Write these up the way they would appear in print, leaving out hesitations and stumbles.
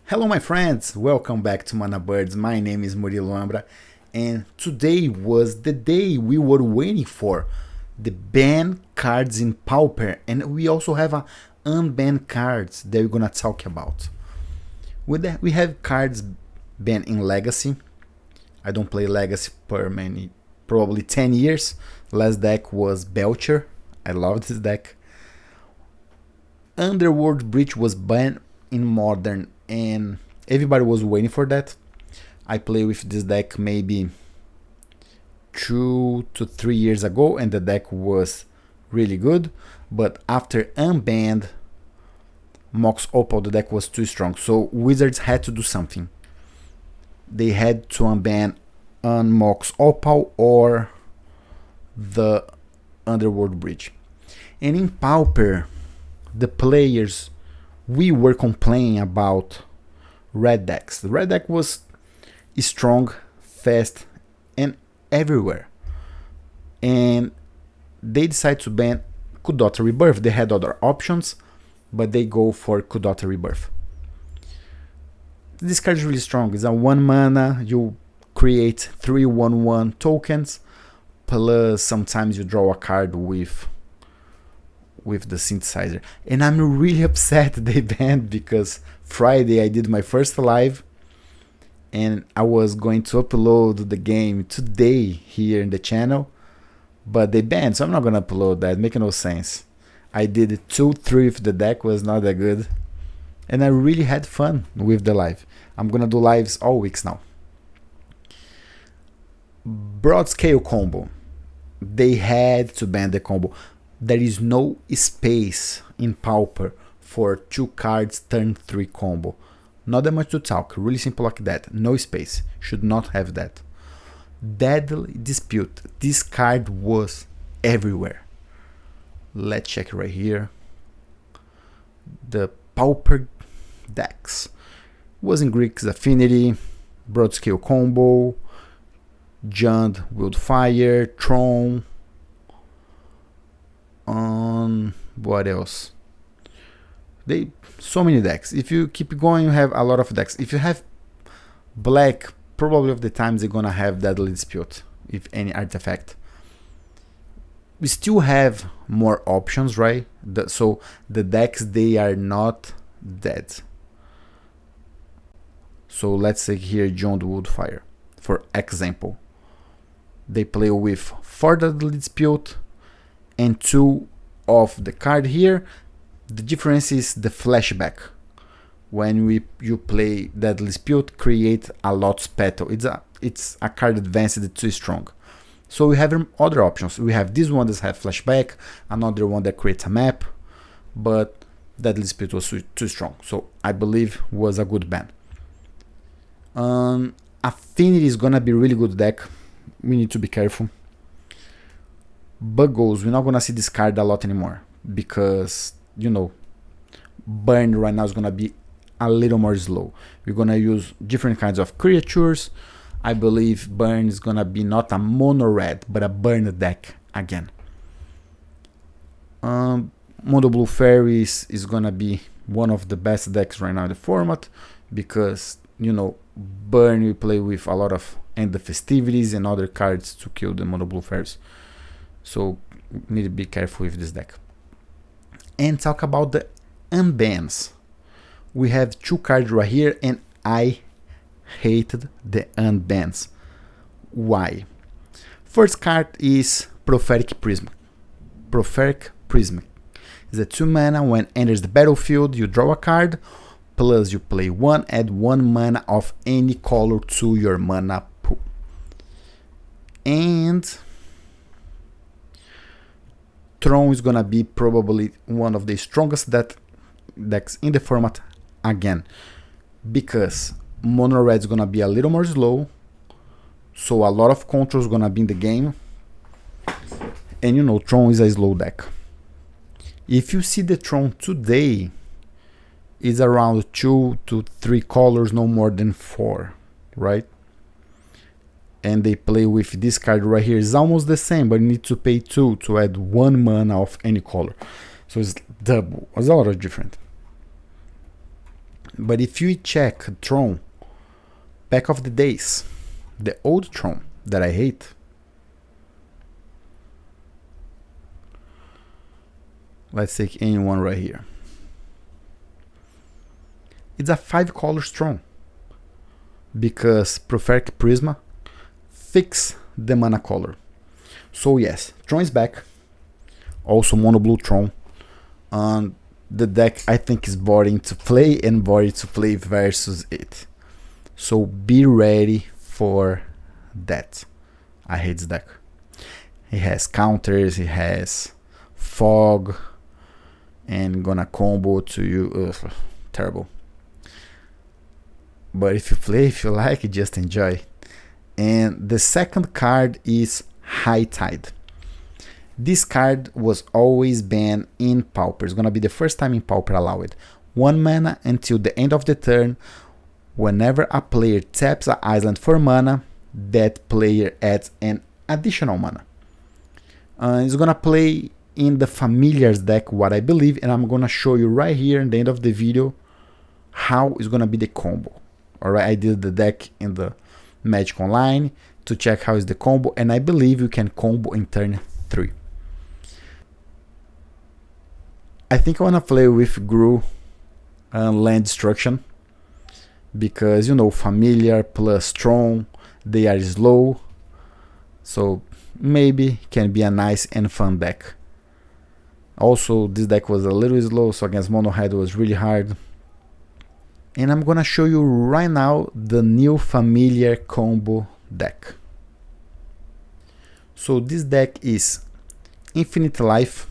Hello my friends, welcome back to Mana Birds. My name is Murilo Ambra and today was the day we were waiting for. The banned cards in Pauper, and we also have a unbanned cards that we're gonna talk about. With that, we have cards banned in Legacy. I don't play Legacy for probably 10 years. Last deck was Belcher. I love this deck. Underworld Breach was banned in Modern and everybody was waiting for that. I played with this deck maybe 2 to 3 years ago and the deck was really good, but after Unbanned Mox Opal, the deck was too strong, so Wizards had to do something. They had to unban Mox Opal or the Underworld Breach. And in Pauper, the players, we were complaining about red decks. The red deck was strong, fast, and everywhere. And they decided to ban Kuldotha Rebirth. They had other options, but they go for Kuldotha Rebirth. This card is really strong. It's a 1 mana. You create 3/1/1 tokens, plus sometimes you draw a card with the synthesizer. And I'm really upset they banned, because Friday I did my first live and I was going to upload the game today here in the channel, but they banned, so I'm not gonna upload that. Making no sense. I did 2-3 with the deck, was not that good, and I really had fun with the live. I'm gonna do lives all weeks now. Broodscale combo. They had to ban the combo. There is no space in Pauper for 2 cards turn 3 combo. Not that much to talk, really simple like that. No space, should not have that. Deadly Dispute. This card was everywhere. Let's check right here. The Pauper decks was in Greek's Affinity, Broodscale combo, Jund, Wildfire, Tron. What else? So many decks. If you keep going, you have a lot of decks. If you have black, probably of the times they're gonna have Deadly Dispute, if any artifact. We still have more options, right? So the decks, they are not dead. So let's say here John Woodfire, for example. They play with 4 Deadly Dispute and 2 of the card here. The difference is the flashback. When you play Deadly Dispute, create a lot Petal. It's a card advanced, it's too strong. So we have other options. We have this one that has flashback, another one that creates a map, but Deadly Dispute was too strong. So I believe was a good ban. Affinity is gonna be really good deck. We need to be careful. Buggles, we're not gonna see this card a lot anymore, because you know, Burn right now is gonna be a little more slow. We're gonna use different kinds of creatures. I believe Burn is gonna be not a mono red, but a burn deck again. Mono Blue Fairies is gonna be one of the best decks right now in the format, because you know, Burn we play with a lot of End the Festivities and other cards to kill the Mono Blue Fairies. So need to be careful with this deck. And talk about the unbans. We have 2 cards right here, and I hated the unbans. Why? First card is Prophetic Prism. Prophetic Prism is a 2 mana. When enters the battlefield, you draw a card, plus you play 1, add 1 mana of any color to your mana pool. And Tron is gonna be probably one of the strongest decks in the format again, because mono red is gonna be a little more slow, so a lot of control is gonna be in the game, and you know, Tron is a slow deck. If you see the Tron today, is around 2 to 3 colors, no more than 4, right? And they play with this card right here. It's almost the same, but you need to pay 2 to add 1 mana of any color. So it's double. It's a lot of different. But if you check Throne, back of the days, the old Throne that I hate, let's take anyone right here. It's a 5-color Throne because Prophetic Prism fix the mana color. So yes, Throne is back. Also mono blue Throne. The deck I think is boring to play and boring to play versus it. So be ready for that. I hate this deck. It has counters, it has fog, and gonna combo to you. Ugh, terrible. But if you play, if you like it, just enjoy. And the second card is High Tide. This card was always banned in Pauper. It's gonna be the first time in Pauper allowed. 1 mana until the end of the turn. Whenever a player taps an island for mana, that player adds an additional mana. It's gonna play in the Familiars deck, what I believe, and I'm gonna show you right here in the end of the video how it's gonna be the combo. Alright, I did the deck in the Magic Online to check how is the combo, and I believe you can combo in turn 3. I think I wanna play with Gru Land Destruction because, you know, Familiar plus Strong, they are slow, so maybe can be a nice and fun deck. Also, this deck was a little slow, so against Mono Red was really hard. And I'm gonna show you right now the new Familiar combo deck. So this deck is Infinite Life,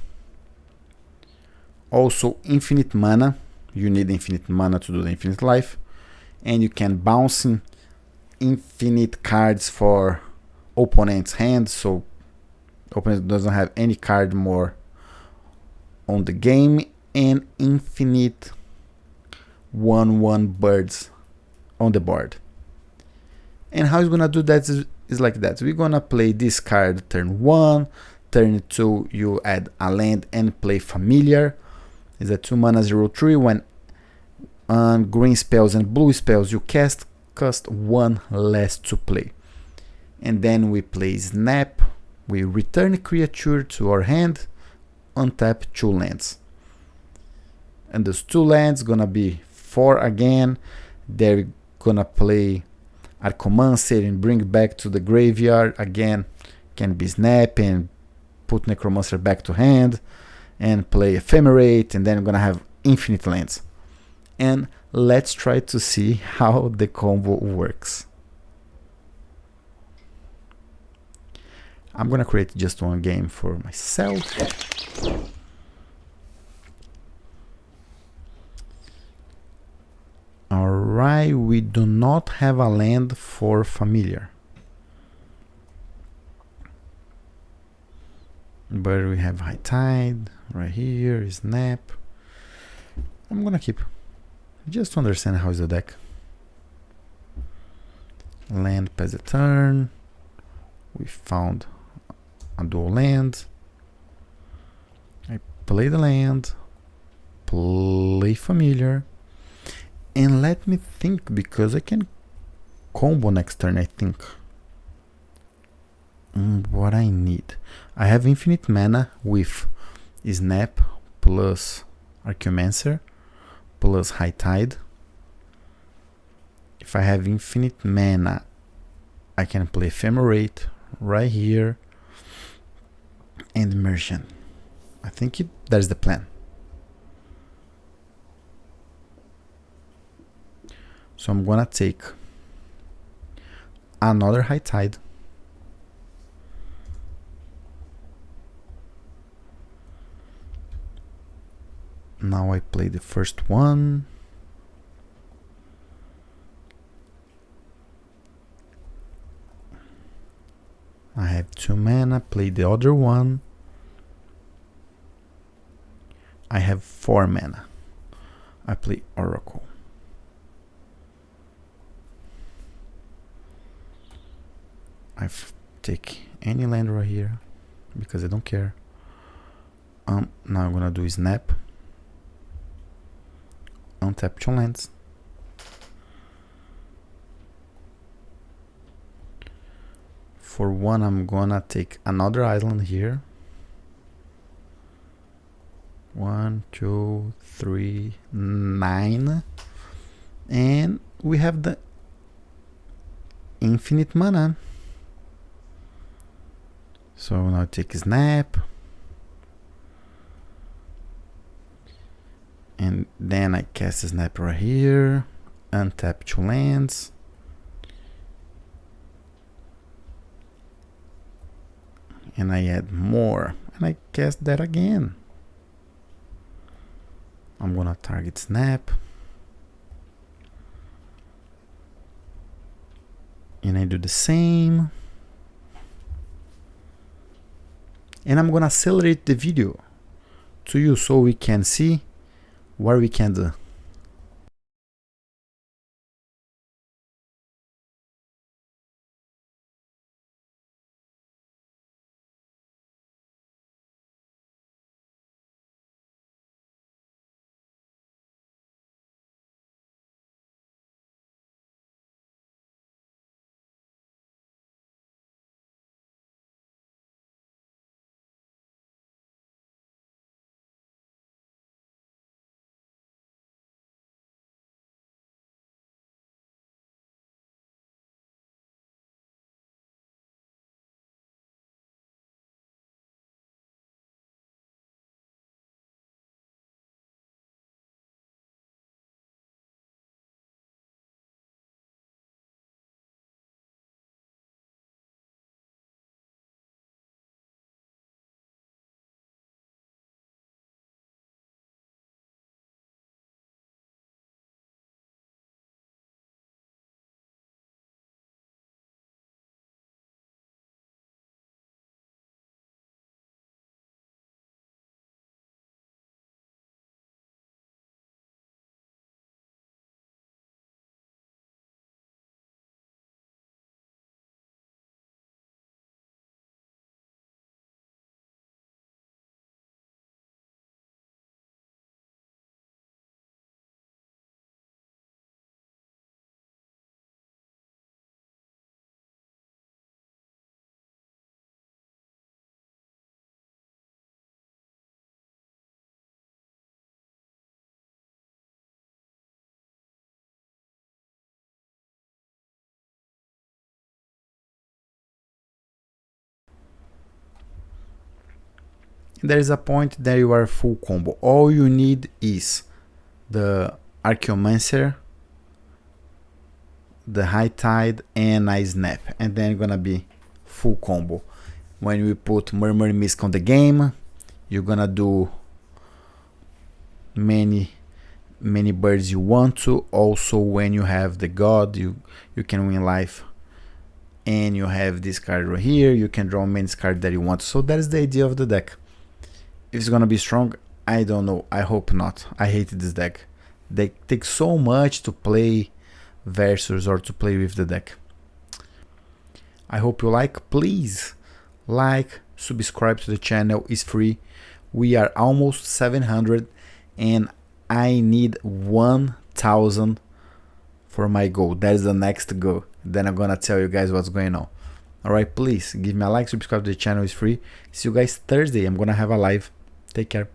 also Infinite Mana. You need infinite mana to do the Infinite Life, and you can bounce in infinite cards for opponent's hand, so opponent doesn't have any card more on the game, and infinite 1/1 birds on the board. And how it's gonna do that is like that. We're gonna play this card turn 1, turn 2 you add a land and play Familiar. It's a 2 mana 0/3. When on green spells and blue spells you cast, cost 1 less to play. And then we play Snap. We return a creature to our hand, untap 2 lands. And those 2 lands gonna be 4 again. They're gonna play Archomancer and bring back to the graveyard again. Can be Snap and put Necromancer back to hand and play Ephemerate, and then I'm gonna have infinite lands. And let's try to see how the combo works. I'm gonna create just 1 game for myself. Alright, we do not have a land for Familiar, but we have High Tide right here, Snap. I'm gonna keep, just to understand how is the deck. Land pass a turn. We found a dual land. I play the land, play Familiar, and let me think, because I can combo next turn, I think. What I need. I have infinite mana with Snap plus Archomancer plus High Tide. If I have infinite mana, I can play Ephemerate right here and Merchant. I think that's the plan. So I'm gonna take another High Tide. Now I play the first one. I have 2 mana, play the other one. I have 4 mana. I play Oracle. I take any land right here because I don't care. Now I'm gonna do Snap. Untap 2 lands For one, I'm gonna take another island here. 1, 2, 3, 9. And we have the infinite mana. So now take a snap. And then I cast a snap right here. Untap 2 lands. And I add more. And I cast that again. I'm gonna target snap. And I do the same. And I'm gonna accelerate the video to you so we can see what we can do. There is a point that you are full combo. All you need is the Archaeomancer, the High Tide, and a snap, and then you're gonna be full combo. When we put Murmur Misk on the game, you're gonna do many birds you want to. Also, when you have the God, you can win life, and you have this card right here, you can draw many cards that you want. So that is the idea of the deck. If it's gonna be strong, I don't know. I hope not. I hate this deck. They take so much to play versus or to play with the deck. I hope you like. Please like, subscribe to the channel. It's free. We are almost 700 and I need 1000 for my goal. That is the next goal. Then I'm gonna tell you guys what's going on. Alright, please give me a like, subscribe to the channel. It's free. See you guys Thursday. I'm gonna have a live. Take care.